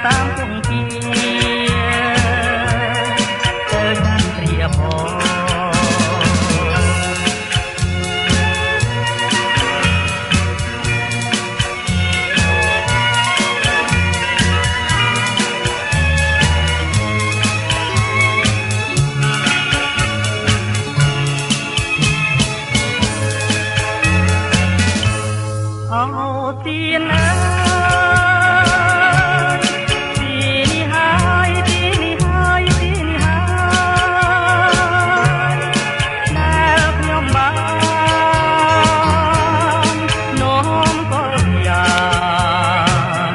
តាមគង្គាទៅកាន់ព្រាបអូទៀនអើយទីនេះហើយទីនេះហើយទីនេះហើយដែលខ្ញុំបាននោមកលយ៉ាង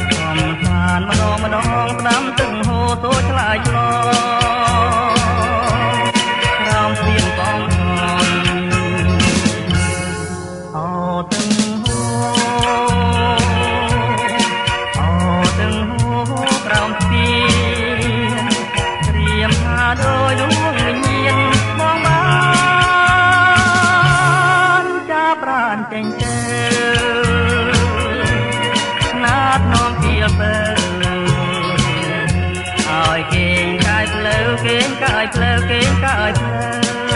ខ្ញុំបានម្ដងម្ដងស្ដាំទឹកហូរតូចឆ្លាយឆ្លងក្រោមស្ពានកំហំអូទឹកដោយដួងវិញ្ញាណបងបានចាប់ប្រានចេញទៅណាត់នាំពីទៅឲ្យគេងកាយផ្លូវគេងកាយផ្លូវគេងកាយផ្លូវ